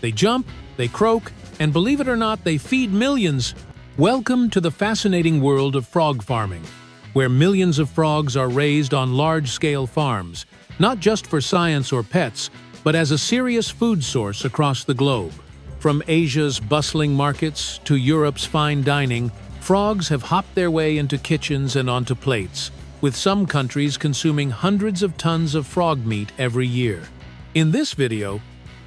They jump, they croak, and believe it or not, they feed millions. Welcome to the fascinating world of frog farming, where millions of frogs are raised on large-scale farms, not just for science or pets, but as a serious food source across the globe. From Asia's bustling markets to Europe's fine dining, frogs have hopped their way into kitchens and onto plates, with some countries consuming hundreds of tons of frog meat every year. In this video,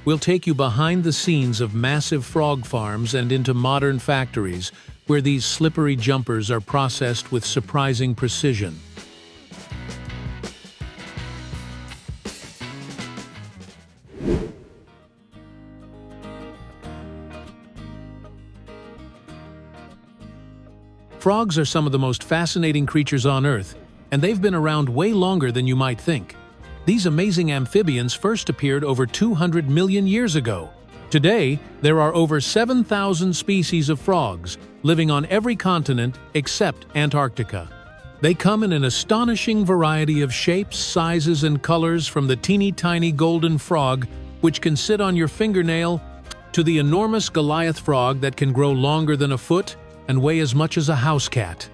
we'll take you behind the scenes of massive frog farms and into modern factories where these slippery jumpers are processed with surprising precision. Frogs are some of the most fascinating creatures on Earth, and they've been around way longer than you might think. These amazing amphibians first appeared over 200 million years ago. Today, there are over 7,000 species of frogs, living on every continent except Antarctica. They come in an astonishing variety of shapes, sizes, and colors, from the teeny-tiny golden frog, which can sit on your fingernail, to the enormous Goliath frog that can grow longer than a foot and weigh as much as a house cat.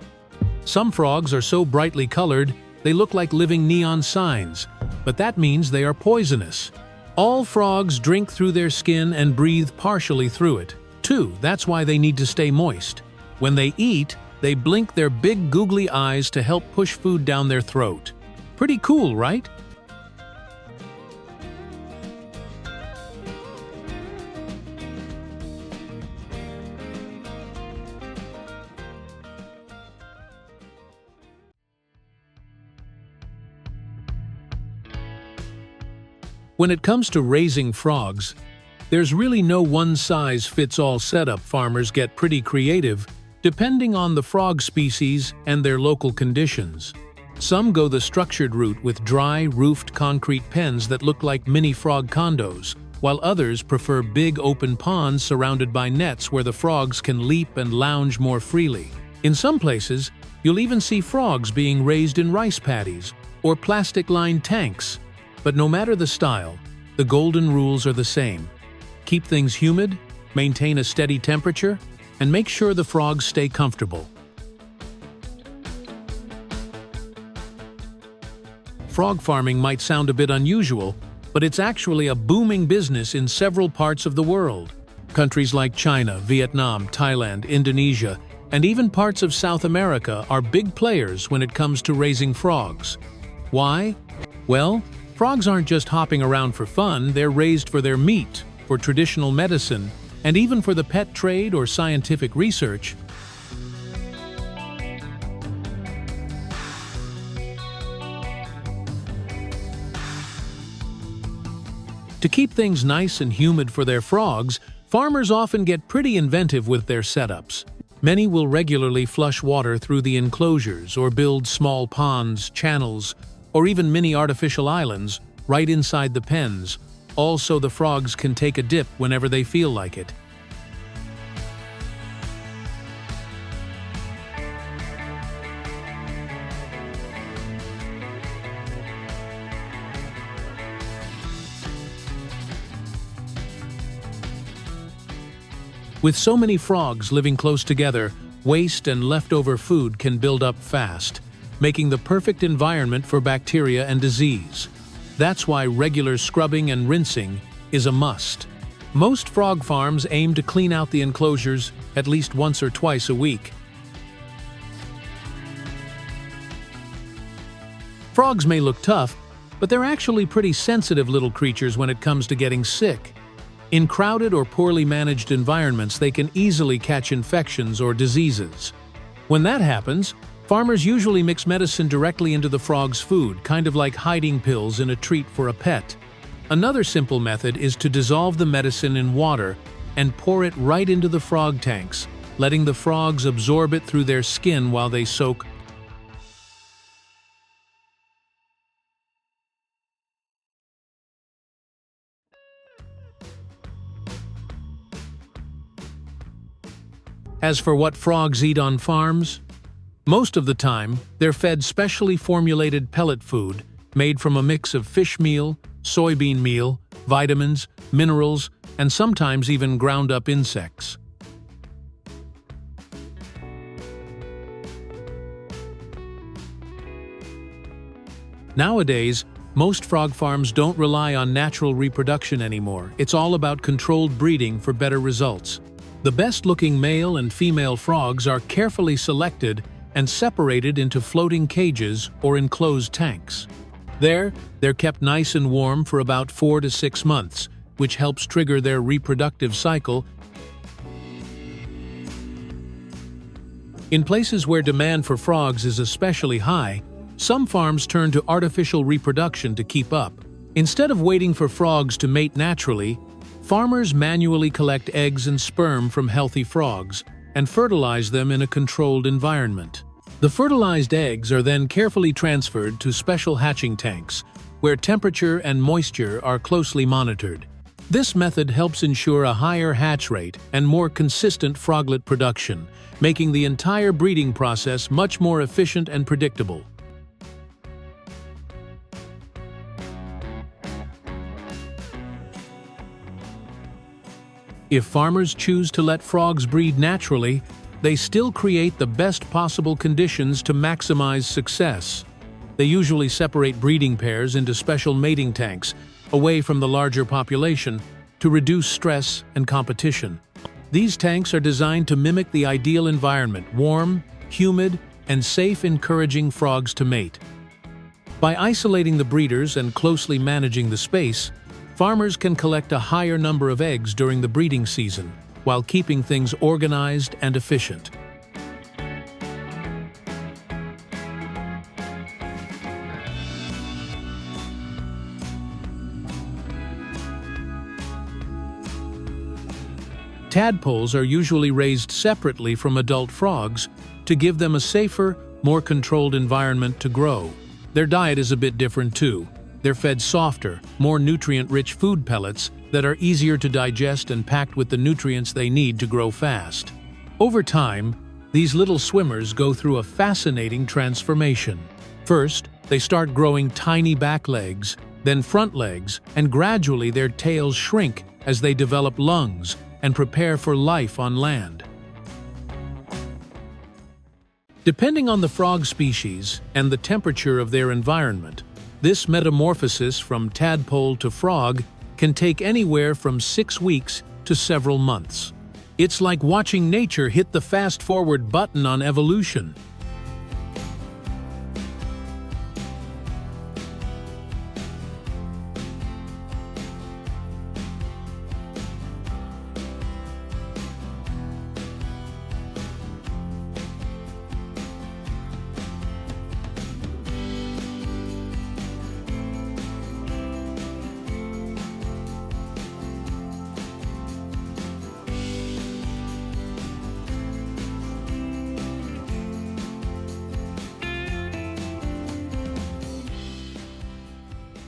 Some frogs are so brightly colored, they look like living neon signs, but that means they are poisonous. All frogs drink through their skin and breathe partially through it, too. That's why they need to stay moist. When they eat, they blink their big googly eyes to help push food down their throat. Pretty cool, right? When it comes to raising frogs, there's really no one-size-fits-all setup. Farmers get pretty creative, depending on the frog species and their local conditions. Some go the structured route with dry, roofed concrete pens that look like mini frog condos, while others prefer big open ponds surrounded by nets where the frogs can leap and lounge more freely. In some places, you'll even see frogs being raised in rice paddies or plastic-lined tanks. But no matter the style, the golden rules are the same. Keep things humid, maintain a steady temperature, and make sure the frogs stay comfortable. Frog farming might sound a bit unusual, but it's actually a booming business in several parts of the world. Countries like China, Vietnam, Thailand, Indonesia, and even parts of South America are big players when it comes to raising frogs. Why? Well, frogs aren't just hopping around for fun. They're raised for their meat, for traditional medicine, and even for the pet trade or scientific research. To keep things nice and humid for their frogs, farmers often get pretty inventive with their setups. Many will regularly flush water through the enclosures or build small ponds, channels, or even mini artificial islands right inside the pens, all so the frogs can take a dip whenever they feel like it. With so many frogs living close together, waste and leftover food can build up fast, making the perfect environment for bacteria and disease. That's why regular scrubbing and rinsing is a must. Most frog farms aim to clean out the enclosures at least once or twice a week. Frogs may look tough, but they're actually pretty sensitive little creatures when it comes to getting sick. In crowded or poorly managed environments, they can easily catch infections or diseases. When that happens, farmers usually mix medicine directly into the frog's food, kind of like hiding pills in a treat for a pet. Another simple method is to dissolve the medicine in water and pour it right into the frog tanks, letting the frogs absorb it through their skin while they soak. As for what frogs eat on farms, most of the time, they're fed specially formulated pellet food made from a mix of fish meal, soybean meal, vitamins, minerals, and sometimes even ground-up insects. Nowadays, most frog farms don't rely on natural reproduction anymore. It's all about controlled breeding for better results. The best-looking male and female frogs are carefully selected and separated into floating cages or enclosed tanks. There, they're kept nice and warm for about 4 to 6 months, which helps trigger their reproductive cycle. In places where demand for frogs is especially high, some farms turn to artificial reproduction to keep up. Instead of waiting for frogs to mate naturally, farmers manually collect eggs and sperm from healthy frogs and fertilize them in a controlled environment. The fertilized eggs are then carefully transferred to special hatching tanks, where temperature and moisture are closely monitored. This method helps ensure a higher hatch rate and more consistent froglet production, making the entire breeding process much more efficient and predictable. If farmers choose to let frogs breed naturally, they still create the best possible conditions to maximize success. They usually separate breeding pairs into special mating tanks, away from the larger population, to reduce stress and competition. These tanks are designed to mimic the ideal environment: warm, humid, and safe, encouraging frogs to mate. By isolating the breeders and closely managing the space, farmers can collect a higher number of eggs during the breeding season, while keeping things organized and efficient. Tadpoles are usually raised separately from adult frogs to give them a safer, more controlled environment to grow. Their diet is a bit different too. They're fed softer, more nutrient-rich food pellets that are easier to digest and packed with the nutrients they need to grow fast. Over time, these little swimmers go through a fascinating transformation. First, they start growing tiny back legs, then front legs, and gradually their tails shrink as they develop lungs and prepare for life on land. Depending on the frog species and the temperature of their environment, this metamorphosis from tadpole to frog can take anywhere from 6 weeks to several months. It's like watching nature hit the fast-forward button on evolution.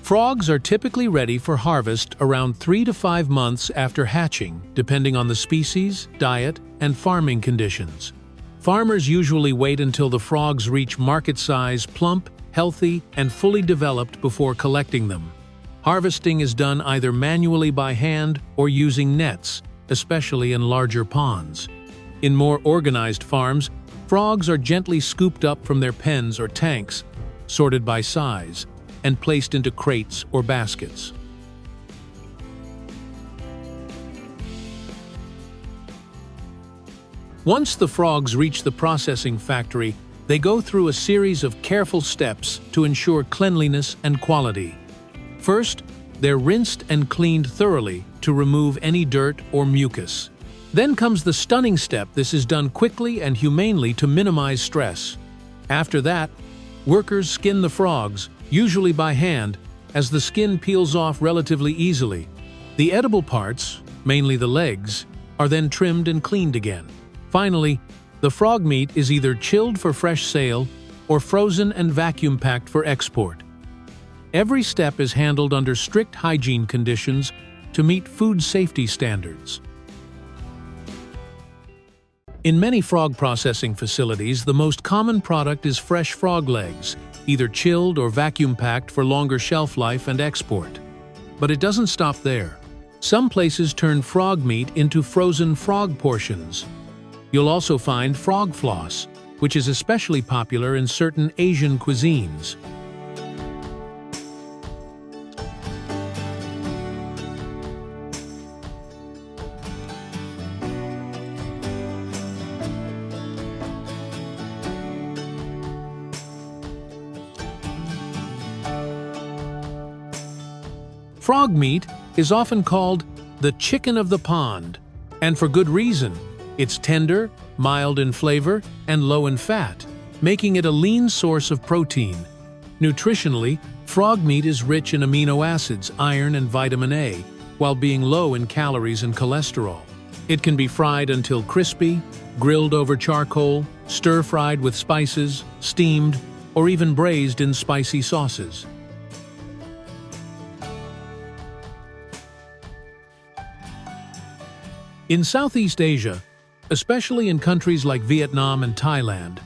Frogs are typically ready for harvest around 3 to 5 months after hatching, depending on the species, diet, and farming conditions. Farmers usually wait until the frogs reach market size, plump, healthy, and fully developed before collecting them. Harvesting is done either manually by hand or using nets, especially in larger ponds. In more organized farms, frogs are gently scooped up from their pens or tanks, sorted by size, and placed into crates or baskets. Once the frogs reach the processing factory, they go through a series of careful steps to ensure cleanliness and quality. First, they're rinsed and cleaned thoroughly to remove any dirt or mucus. Then comes the stunning step. This is done quickly and humanely to minimize stress. After that, workers skin the frogs, usually by hand, as the skin peels off relatively easily. The edible parts, mainly the legs, are then trimmed and cleaned again. Finally, the frog meat is either chilled for fresh sale or frozen and vacuum-packed for export. Every step is handled under strict hygiene conditions to meet food safety standards. In many frog processing facilities, the most common product is fresh frog legs, either chilled or vacuum-packed for longer shelf life and export. But it doesn't stop there. Some places turn frog meat into frozen frog portions. You'll also find frog floss, which is especially popular in certain Asian cuisines. Frog meat is often called the chicken of the pond, and for good reason. It's tender, mild in flavor, and low in fat, making it a lean source of protein. Nutritionally, frog meat is rich in amino acids, iron, and vitamin A, while being low in calories and cholesterol. It can be fried until crispy, grilled over charcoal, stir-fried with spices, steamed, or even braised in spicy sauces. In Southeast Asia, especially in countries like Vietnam and Thailand,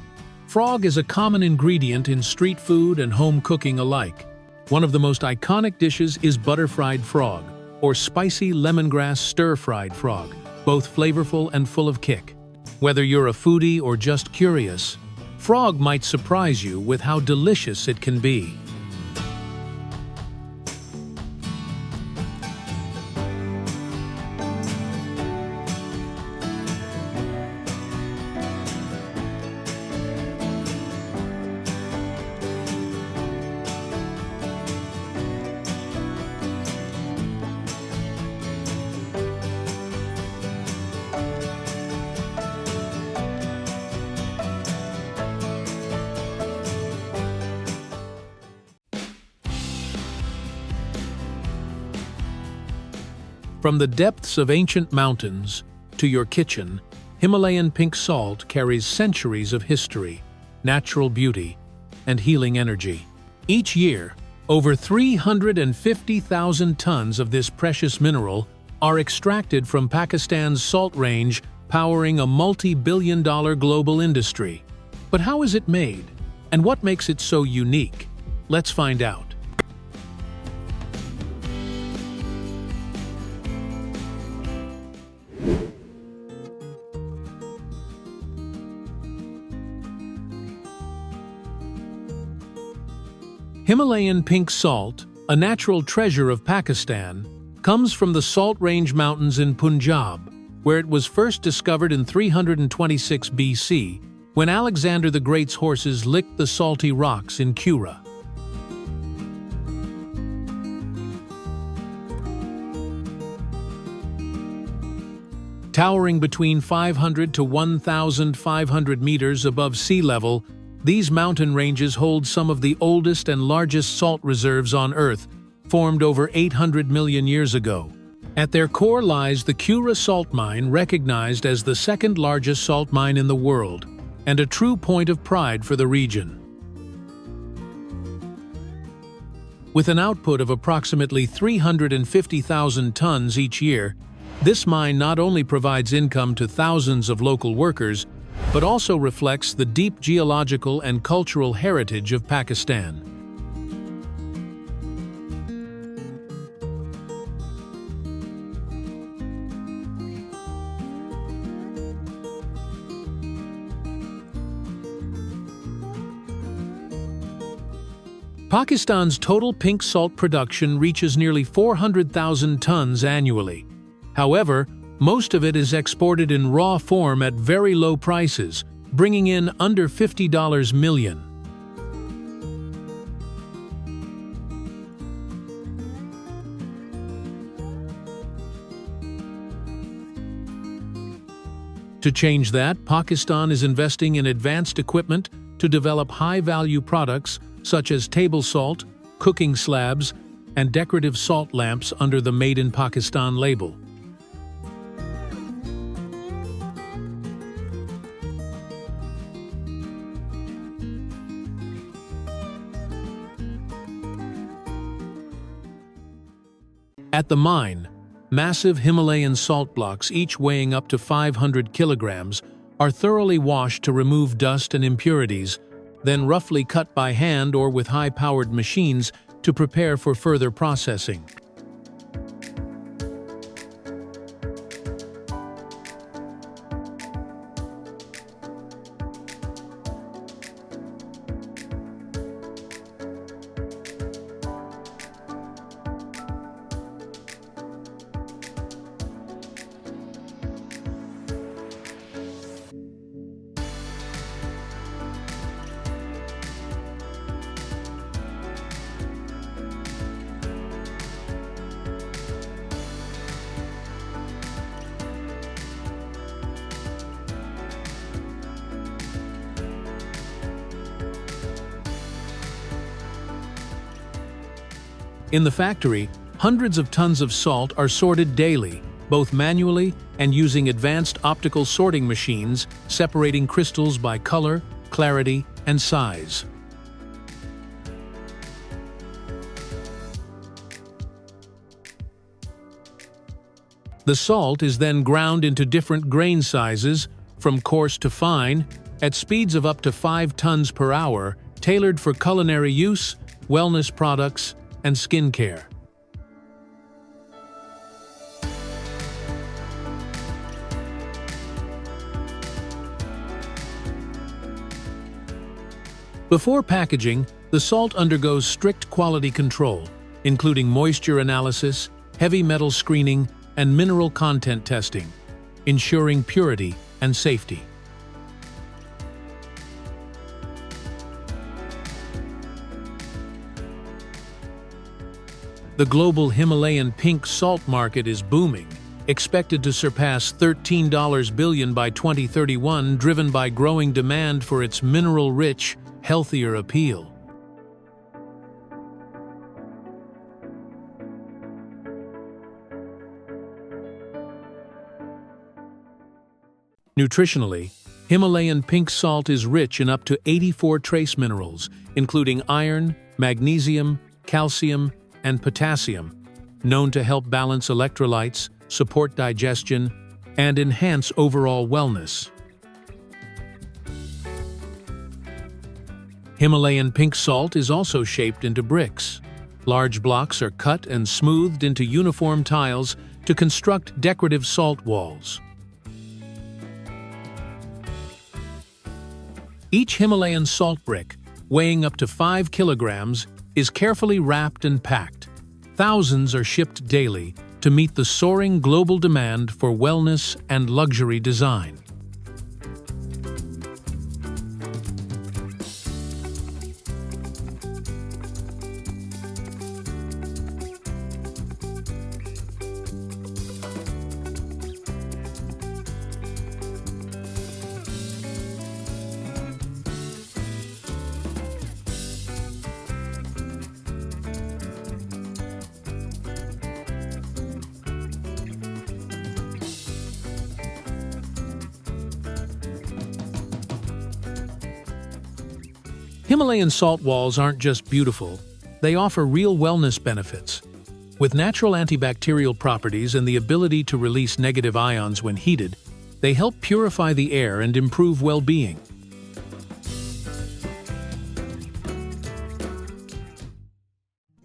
frog is a common ingredient in street food and home cooking alike. One of the most iconic dishes is butter-fried frog, or spicy lemongrass stir-fried frog, both flavorful and full of kick. Whether you're a foodie or just curious, frog might surprise you with how delicious it can be. From the depths of ancient mountains to your kitchen, Himalayan pink salt carries centuries of history, natural beauty, and healing energy. Each year, over 350,000 tons of this precious mineral are extracted from Pakistan's salt range, powering a multi-billion-dollar global industry. But how is it made? And what makes it so unique? Let's find out. Himalayan pink salt, a natural treasure of Pakistan, comes from the Salt Range Mountains in Punjab, where it was first discovered in 326 BC, when Alexander the Great's horses licked the salty rocks in Kura. Towering between 500 to 1,500 meters above sea level, these mountain ranges hold some of the oldest and largest salt reserves on Earth, formed over 800 million years ago. At their core lies the Kura salt mine, recognized as the second largest salt mine in the world, and a true point of pride for the region. With an output of approximately 350,000 tons each year, this mine not only provides income to thousands of local workers, but also reflects the deep geological and cultural heritage of Pakistan. Pakistan's total pink salt production reaches nearly 400,000 tons annually. However, most of it is exported in raw form at very low prices, bringing in under $50 million. To change that, Pakistan is investing in advanced equipment to develop high-value products such as table salt, cooking slabs, and decorative salt lamps under the Made in Pakistan label. At the mine, massive Himalayan salt blocks, each weighing up to 500 kilograms, are thoroughly washed to remove dust and impurities, then roughly cut by hand or with high-powered machines to prepare for further processing. In the factory, hundreds of tons of salt are sorted daily, both manually and using advanced optical sorting machines, separating crystals by color, clarity, and size. The salt is then ground into different grain sizes, from coarse to fine, at speeds of up to 5 tons per hour, tailored for culinary use, wellness products, and skincare. Before packaging, the salt undergoes strict quality control, including moisture analysis, heavy metal screening, and mineral content testing, ensuring purity and safety. The global Himalayan pink salt market is booming, expected to surpass $13 billion by 2031, driven by growing demand for its mineral-rich, healthier appeal. Nutritionally, Himalayan pink salt is rich in up to 84 trace minerals, including iron, magnesium, calcium, and potassium, known to help balance electrolytes, support digestion, and enhance overall wellness. Himalayan pink salt is also shaped into bricks. Large blocks are cut and smoothed into uniform tiles to construct decorative salt walls. Each Himalayan salt brick, weighing up to 5 kilograms, is carefully wrapped and packed. Thousands are shipped daily to meet the soaring global demand for wellness and luxury design. Himalayan salt walls aren't just beautiful, they offer real wellness benefits. With natural antibacterial properties and the ability to release negative ions when heated, they help purify the air and improve well-being.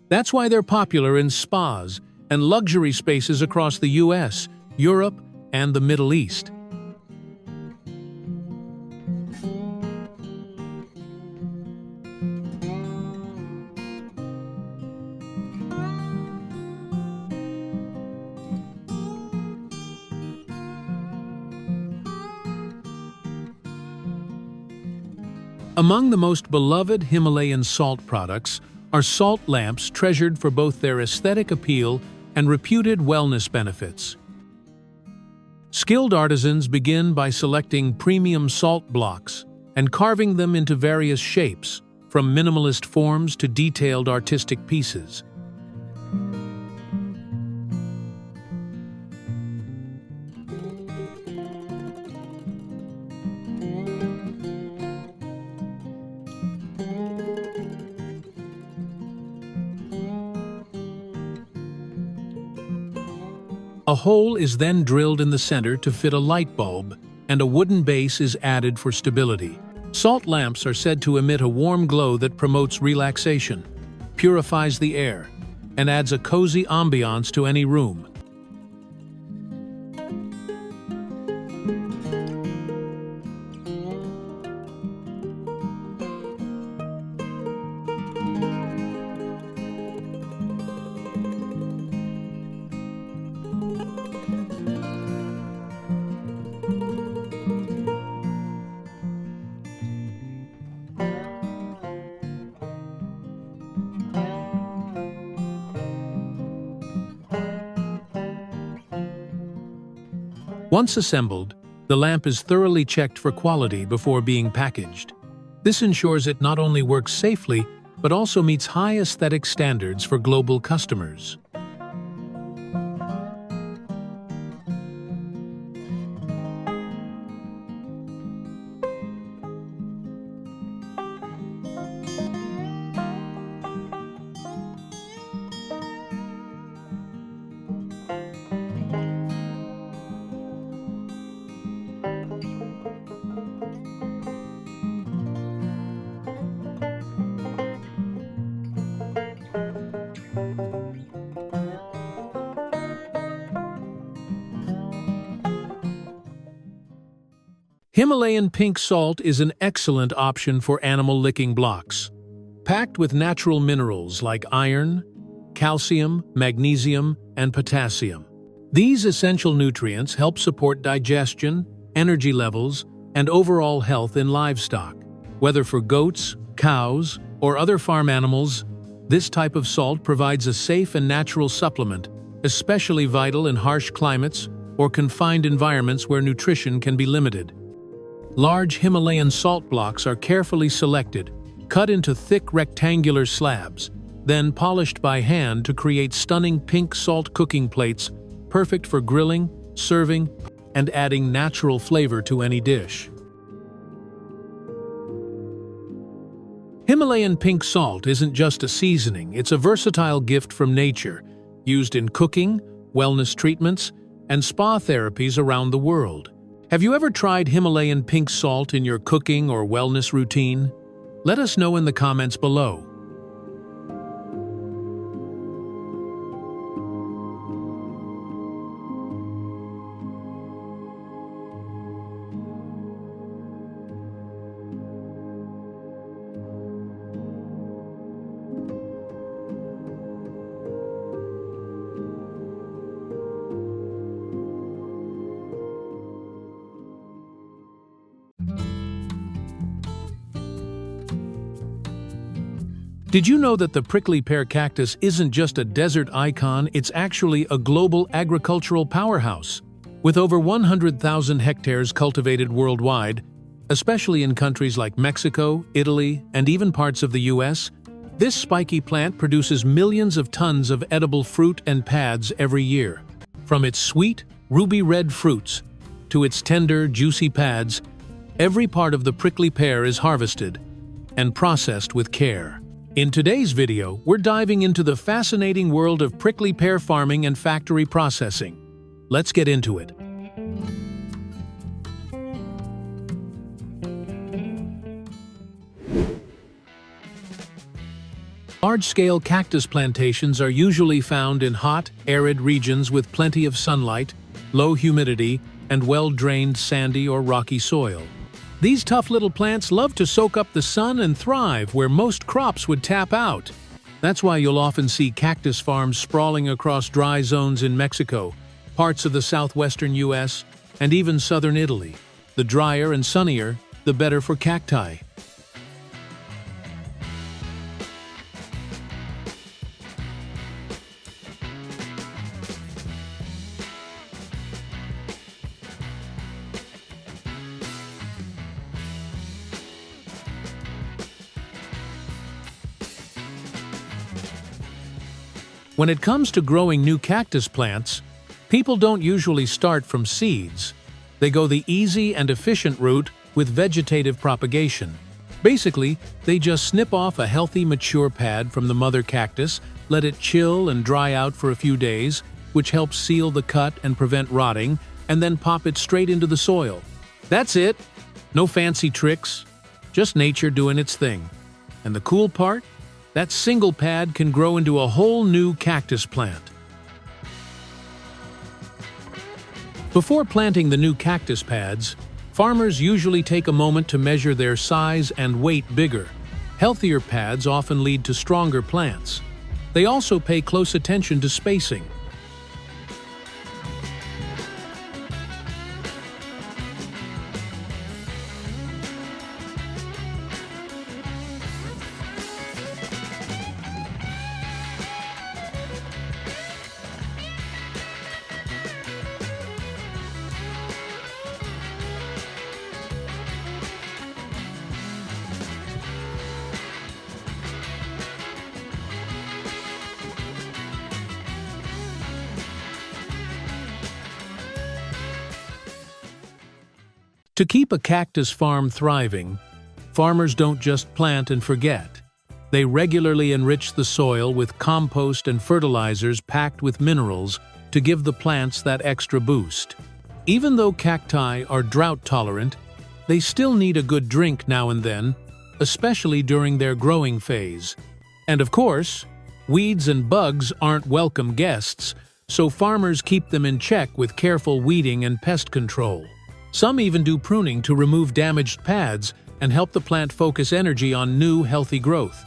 That's why they're popular in spas and luxury spaces across the US, Europe, and the Middle East. Among the most beloved Himalayan salt products are salt lamps treasured for both their aesthetic appeal and reputed wellness benefits. Skilled artisans begin by selecting premium salt blocks and carving them into various shapes, from minimalist forms to detailed artistic pieces. A hole is then drilled in the center to fit a light bulb, and a wooden base is added for stability. Salt lamps are said to emit a warm glow that promotes relaxation, purifies the air, and adds a cozy ambiance to any room. Once assembled, the lamp is thoroughly checked for quality before being packaged. This ensures it not only works safely, but also meets high aesthetic standards for global customers. Himalayan pink salt is an excellent option for animal-licking blocks. Packed with natural minerals like iron, calcium, magnesium, and potassium. These essential nutrients help support digestion, energy levels, and overall health in livestock. Whether for goats, cows, or other farm animals, this type of salt provides a safe and natural supplement, especially vital in harsh climates or confined environments where nutrition can be limited. Large Himalayan salt blocks are carefully selected, cut into thick rectangular slabs, then polished by hand to create stunning pink salt cooking plates, perfect for grilling, serving, and adding natural flavor to any dish. Himalayan pink salt isn't just a seasoning, it's a versatile gift from nature, used in cooking, wellness treatments, and spa therapies around the world. Have you ever tried Himalayan pink salt in your cooking or wellness routine? Let us know in the comments below. Did you know that the prickly pear cactus isn't just a desert icon, it's actually a global agricultural powerhouse? With over 100,000 hectares cultivated worldwide, especially in countries like Mexico, Italy, and even parts of the US, this spiky plant produces millions of tons of edible fruit and pads every year. From its sweet, ruby-red fruits to its tender, juicy pads, every part of the prickly pear is harvested and processed with care. In today's video, we're diving into the fascinating world of prickly pear farming and factory processing. Let's get into it. Large-scale cactus plantations are usually found in hot, arid regions with plenty of sunlight, low humidity, and well-drained sandy or rocky soil. These tough little plants love to soak up the sun and thrive where most crops would tap out. That's why you'll often see cactus farms sprawling across dry zones in Mexico, parts of the southwestern US, and even southern Italy. The drier and sunnier, the better for cacti. When it comes to growing new cactus plants, people don't usually start from seeds. They go the easy and efficient route with vegetative propagation. Basically, they just snip off a healthy, mature pad from the mother cactus, let it chill and dry out for a few days, which helps seal the cut and prevent rotting, and then pop it straight into the soil. That's it. No fancy tricks, just nature doing its thing. And the cool part? That single pad can grow into a whole new cactus plant. Before planting the new cactus pads, farmers usually take a moment to measure their size and weight bigger. Healthier pads often lead to stronger plants. They also pay close attention to spacing. To keep a cactus farm thriving, farmers don't just plant and forget. They regularly enrich the soil with compost and fertilizers packed with minerals to give the plants that extra boost. Even though cacti are drought-tolerant, they still need a good drink now and then, especially during their growing phase. And of course, weeds and bugs aren't welcome guests, so farmers keep them in check with careful weeding and pest control. Some even do pruning to remove damaged pads and help the plant focus energy on new, healthy growth.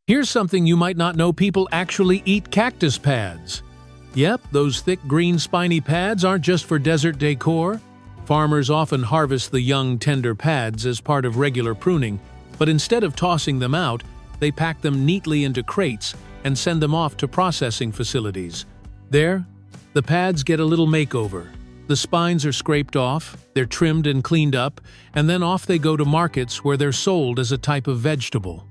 Here's something you might not know: people actually eat cactus pads. Yep, those thick green spiny pads aren't just for desert decor. Farmers often harvest the young, tender pads as part of regular pruning, but instead of tossing them out, they pack them neatly into crates and send them off to processing facilities. There, the pads get a little makeover. The spines are scraped off, they're trimmed and cleaned up, and then off they go to markets where they're sold as a type of vegetable.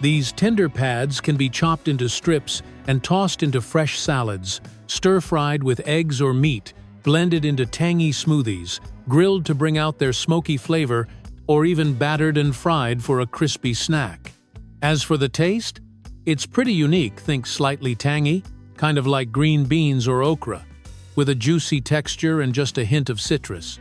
These tender pads can be chopped into strips and tossed into fresh salads, stir-fried with eggs or meat, blended into tangy smoothies, grilled to bring out their smoky flavor, or even battered and fried for a crispy snack. As for the taste, it's pretty unique. Think slightly tangy, kind of like green beans or okra, with a juicy texture and just a hint of citrus.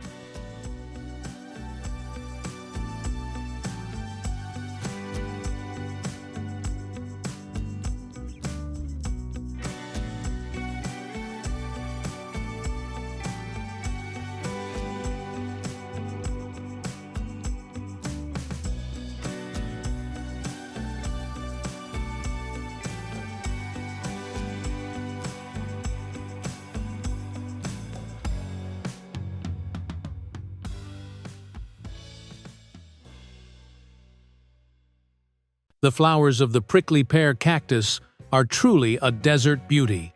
The flowers of the prickly pear cactus are truly a desert beauty.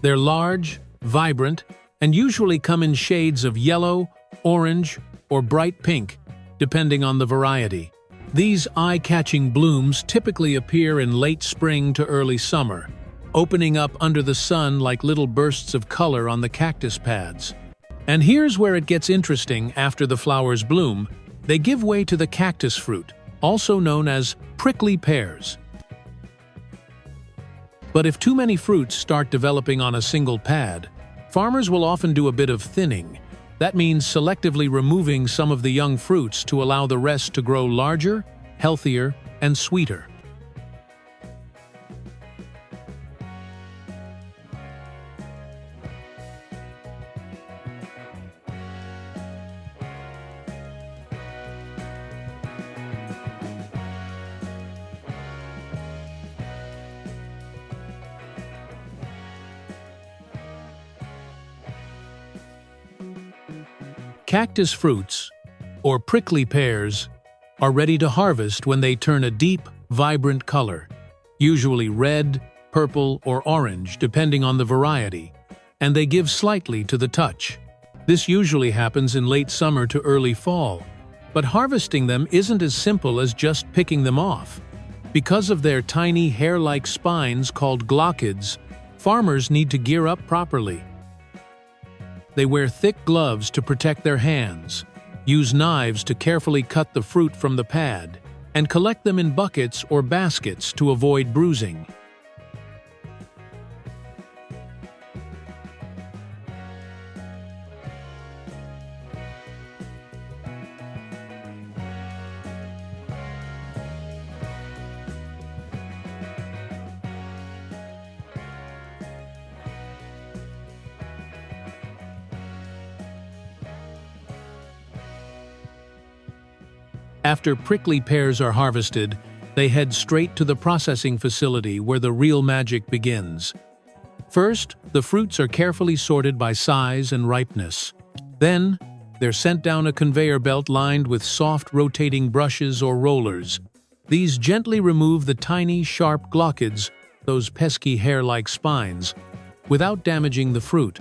They're large, vibrant, and usually come in shades of yellow, orange, or bright pink, depending on the variety. These eye-catching blooms typically appear in late spring to early summer, opening up under the sun like little bursts of color on the cactus pads. And here's where it gets interesting. After the flowers bloom, they give way to the cactus fruit, also known as prickly pears. But if too many fruits start developing on a single pad, farmers will often do a bit of thinning. That means selectively removing some of the young fruits to allow the rest to grow larger, healthier, and sweeter. Cactus fruits, or prickly pears, are ready to harvest when they turn a deep, vibrant color, usually red, purple, or orange depending on the variety, and they give slightly to the touch. This usually happens in late summer to early fall, but harvesting them isn't as simple as just picking them off. Because of their tiny hair-like spines called glochids, farmers need to gear up properly. They wear thick gloves to protect their hands, use knives to carefully cut the fruit from the pad, and collect them in buckets or baskets to avoid bruising. After prickly pears are harvested, they head straight to the processing facility where the real magic begins. First, the fruits are carefully sorted by size and ripeness. Then, they're sent down a conveyor belt lined with soft rotating brushes or rollers. These gently remove the tiny, sharp glochids, those pesky hair-like spines, without damaging the fruit.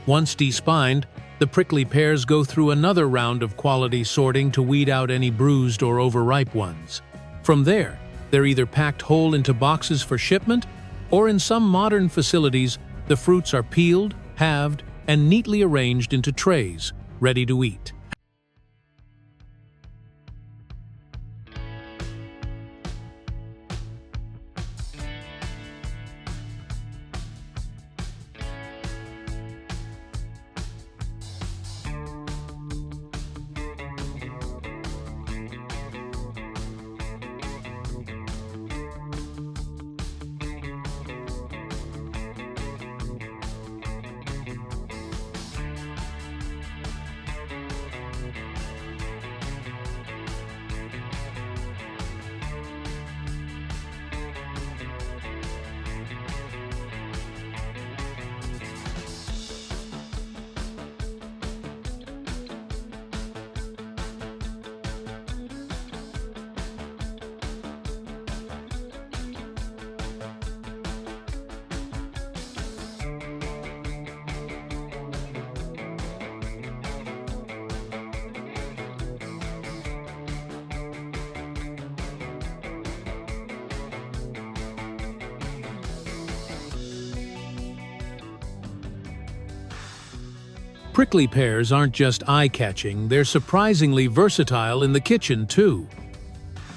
Once despined, the prickly pears go through another round of quality sorting to weed out any bruised or overripe ones. From there, they're either packed whole into boxes for shipment, or in some modern facilities, the fruits are peeled, halved, and neatly arranged into trays, ready to eat. Prickly pears aren't just eye-catching, they're surprisingly versatile in the kitchen, too.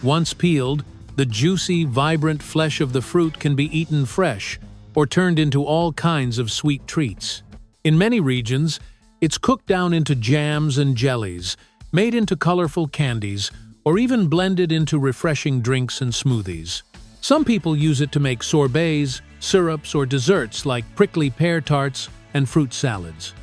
Once peeled, the juicy, vibrant flesh of the fruit can be eaten fresh or turned into all kinds of sweet treats. In many regions, it's cooked down into jams and jellies, made into colorful candies, or even blended into refreshing drinks and smoothies. Some people use it to make sorbets, syrups, or desserts like prickly pear tarts and fruit salads.